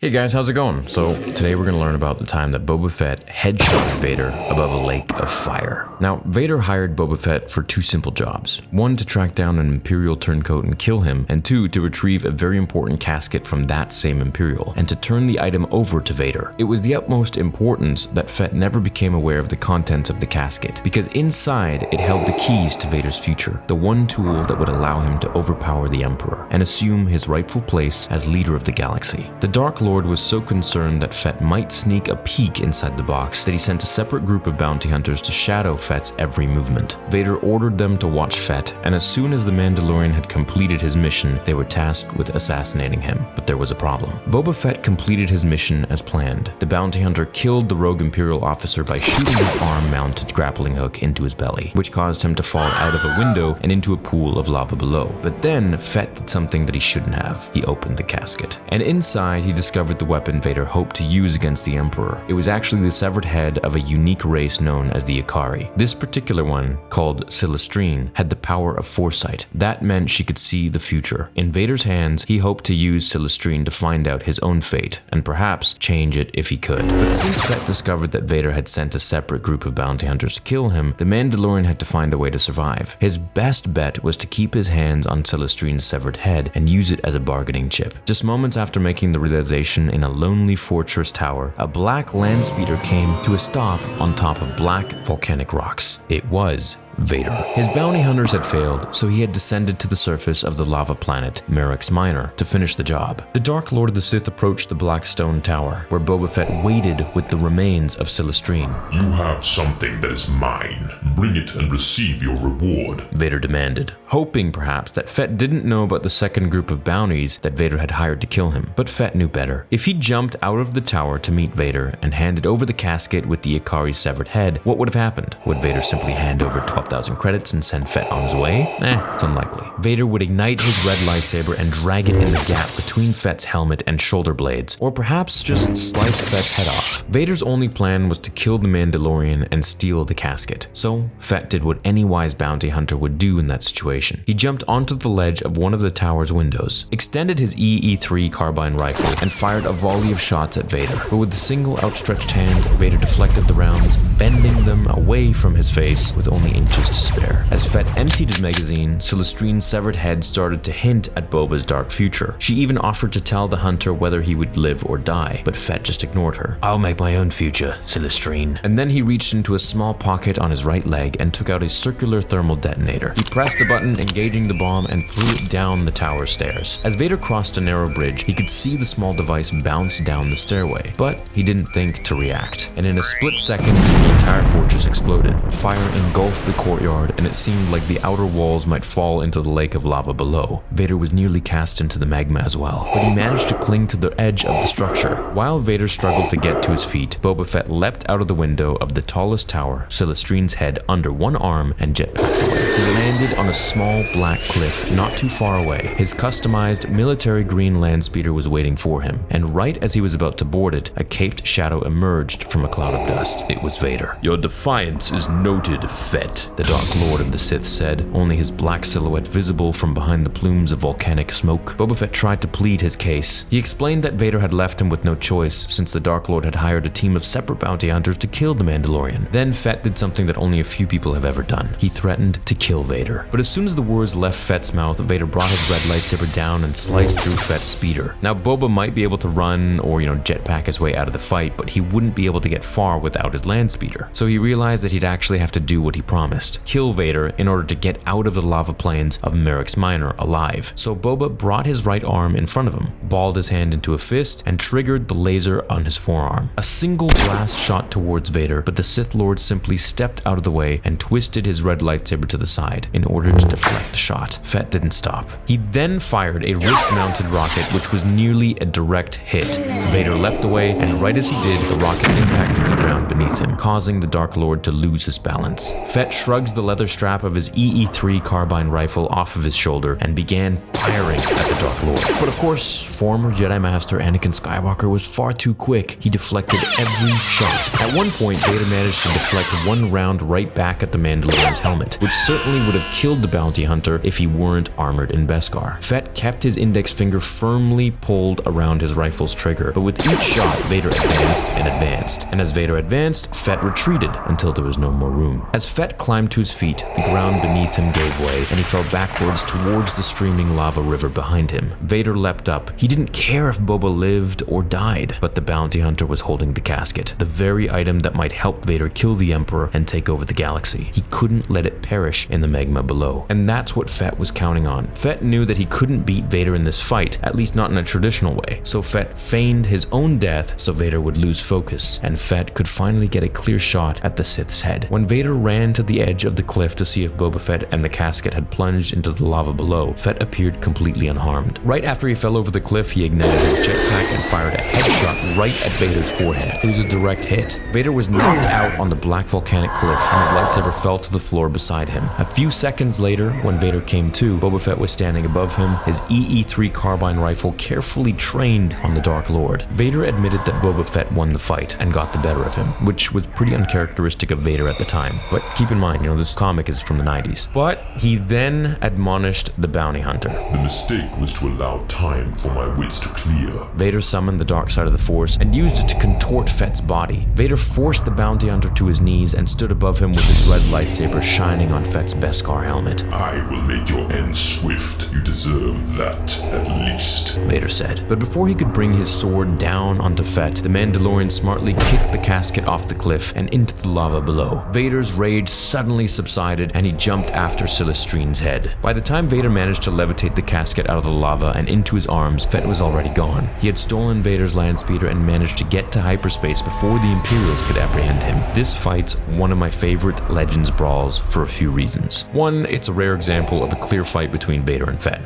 Hey guys, how's it going? So today we're going to learn about the time that Boba Fett headshotted Vader above a lake of fire. Now, Vader hired Boba Fett for two simple jobs. One, to track down an Imperial turncoat and kill him, and two, to retrieve a very important casket from that same Imperial, and to turn the item over to Vader. It was the utmost importance that Fett never became aware of the contents of the casket, because inside it held the keys to Vader's future, the one tool that would allow him to overpower the Emperor, and assume his rightful place as leader of the galaxy. The Dark Lord was so concerned that Fett might sneak a peek inside the box that he sent a separate group of bounty hunters to shadow Fett's every movement. Vader ordered them to watch Fett, and as soon as the Mandalorian had completed his mission, they were tasked with assassinating him. But there was a problem. Boba Fett completed his mission as planned. The bounty hunter killed the rogue Imperial officer by shooting his arm-mounted grappling hook into his belly, which caused him to fall out of a window and into a pool of lava below. But then Fett did something that he shouldn't have. He opened the casket. And inside, he discovered the weapon Vader hoped to use against the Emperor. It was actually the severed head of a unique race known as the Ikari. This particular one, called Silestrine, had the power of foresight. That meant she could see the future. In Vader's hands, he hoped to use Silestrine to find out his own fate, and perhaps change it if he could. But since Fett discovered that Vader had sent a separate group of bounty hunters to kill him, the Mandalorian had to find a way to survive. His best bet was to keep his hands on Silestrine's severed head and use it as a bargaining chip. Just moments after making the realization in a lonely fortress tower, a black land speeder came to a stop on top of black volcanic rocks. It was Vader. His bounty hunters had failed, so he had descended to the surface of the lava planet, Merix Minor, to finish the job. The Dark Lord of the Sith approached the black stone tower, where Boba Fett waited with the remains of Silestrine. "You have something that is mine. Bring it and receive your reward," Vader demanded, hoping perhaps that Fett didn't know about the second group of bounties that Vader had hired to kill him. But Fett knew better. If he jumped out of the tower to meet Vader and handed over the casket with the Ikari's severed head, what would have happened? Would Vader simply hand over 12,000 credits and send Fett on his way? It's unlikely. Vader would ignite his red lightsaber and drag it in the gap between Fett's helmet and shoulder blades, or perhaps just slice Fett's head off. Vader's only plan was to kill the Mandalorian and steal the casket. So Fett did what any wise bounty hunter would do in that situation. He jumped onto the ledge of one of the tower's windows, extended his EE-3 carbine rifle, and fired a volley of shots at Vader. But with a single outstretched hand, Vader deflected the rounds, bending them away from his face with only inches to spare. As Fett emptied his magazine, Silestrine's severed head started to hint at Boba's dark future. She even offered to tell the hunter whether he would live or die, but Fett just ignored her. "I'll make my own future, Silestrine." And then he reached into a small pocket on his right leg and took out a circular thermal detonator. He pressed a button, engaging the bomb, and threw it down the tower stairs. As Vader crossed a narrow bridge, he could see the small device bounce down the stairway, but he didn't think to react. And in a split second, the entire fortress exploded. Fire engulfed the courtyard, and it seemed like the outer walls might fall into the lake of lava below. Vader was nearly cast into the magma as well, but he managed to cling to the edge of the structure. While Vader struggled to get to his feet, Boba Fett leapt out of the window of the tallest tower, Silestrine's head under one arm, and jetpacked away. He landed on a small black cliff not too far away. His customized military green land speeder was waiting for him, and right as he was about to board it, a caped shadow emerged from a cloud of dust. It was Vader. "Your defiance is noted, Fett," the Dark Lord of the Sith said, only his black silhouette visible from behind the plumes of volcanic smoke. Boba Fett tried to plead his case. He explained that Vader had left him with no choice, since the Dark Lord had hired a team of separate bounty hunters to kill the Mandalorian. Then Fett did something that only a few people have ever done. He threatened to kill Vader. But as soon as the words left Fett's mouth, Vader brought his red lightsaber down and sliced through Fett's speeder. Now Boba might be able to run or, jetpack his way out of the fight, but he wouldn't be able to get far without his land speeder. So he realized that he'd actually have to do what he promised: kill Vader in order to get out of the lava plains of Merix Minor alive. So Boba brought his right arm in front of him, balled his hand into a fist, and triggered the laser on his forearm. A single blast shot towards Vader, but the Sith Lord simply stepped out of the way and twisted his red lightsaber to the side in order to deflect the shot. Fett didn't stop. He then fired a wrist-mounted rocket, which was nearly a direct hit. Vader leapt away, and right as he did, the rocket impacted the ground beneath him, causing the Dark Lord to lose his balance. Fett shrugs the leather strap of his EE-3 carbine rifle off of his shoulder and began firing at the Dark Lord. But of course, former Jedi Master Anakin Skywalker was far too quick. He deflected every shot. At one point, Vader managed to deflect one round right back at the Mandalorian's helmet, which certainly certainly would have killed the bounty hunter if he weren't armored in Beskar. Fett kept his index finger firmly pulled around his rifle's trigger, but with each shot, Vader advanced and advanced. And as Vader advanced, Fett retreated until there was no more room. As Fett climbed to his feet, the ground beneath him gave way, and he fell backwards towards the streaming lava river behind him. Vader leapt up. He didn't care if Boba lived or died, but the bounty hunter was holding the casket, the very item that might help Vader kill the Emperor and take over the galaxy. He couldn't let it perish in the magma below. And that's what Fett was counting on. Fett knew that he couldn't beat Vader in this fight, at least not in a traditional way. So Fett feigned his own death so Vader would lose focus, and Fett could finally get a clear shot at the Sith's head. When Vader ran to the edge of the cliff to see if Boba Fett and the casket had plunged into the lava below, Fett appeared completely unharmed. Right after he fell over the cliff, he ignited his jetpack and fired a headshot right at Vader's forehead. It was a direct hit. Vader was knocked out on the black volcanic cliff, and his lightsaber fell to the floor beside him. A few seconds later, when Vader came to, Boba Fett was standing above him, his EE-3 carbine rifle carefully trained on the Dark Lord. Vader admitted that Boba Fett won the fight and got the better of him, which was pretty uncharacteristic of Vader at the time. But keep in mind, this comic is from the 90s. But he then admonished the bounty hunter. The mistake was to allow time for my wits to clear. Vader summoned the dark side of the Force and used it to contort Fett's body. Vader forced the bounty hunter to his knees and stood above him with his red lightsaber shining on Fett's Beskar helmet. I will make your end swift. You deserve that, at least, Vader said. But before he could bring his sword down onto Fett, the Mandalorian smartly kicked the casket off the cliff and into the lava below. Vader's rage suddenly subsided and he jumped after Silestrene's head. By the time Vader managed to levitate the casket out of the lava and into his arms, Fett was already gone. He had stolen Vader's landspeeder and managed to get to hyperspace before the Imperials could apprehend him. This fight's one of my favorite Legends brawls for a few reasons. One, it's a rare example of a clear fight between Vader and Fett.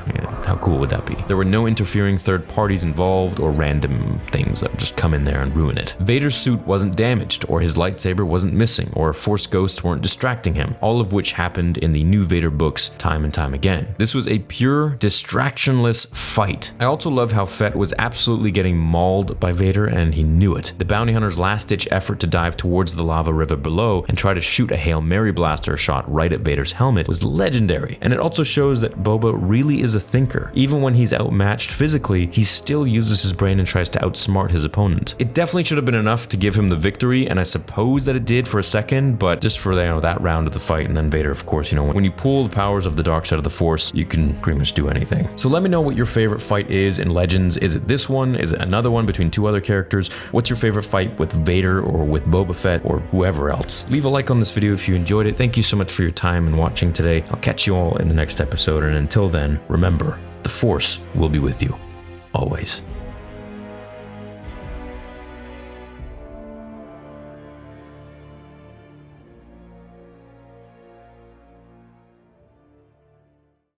How cool would that be? There were no interfering third parties involved or random things that would just come in there and ruin it. Vader's suit wasn't damaged, or his lightsaber wasn't missing, or Force ghosts weren't distracting him, all of which happened in the new Vader books time and time again. This was a pure, distractionless fight. I also love how Fett was absolutely getting mauled by Vader and he knew it. The bounty hunter's last-ditch effort to dive towards the lava river below and try to shoot a Hail Mary blaster shot right at Vader's helmet was legendary, and it also shows that Boba really is a thinker. Even when he's outmatched physically, he still uses his brain and tries to outsmart his opponent. It definitely should have been enough to give him the victory, and I suppose that it did for a second, but just for that round of the fight, and then Vader, of course, when you pull the powers of the dark side of the Force, you can pretty much do anything. So let me know what your favorite fight is in Legends. Is it this one? Is it another one between two other characters? What's your favorite fight with Vader or with Boba Fett or whoever else? Leave a like on this video if you enjoyed it. Thank you so much for your time and watching today. I'll catch you all in the next episode, and until then, remember, the Force will be with you, always.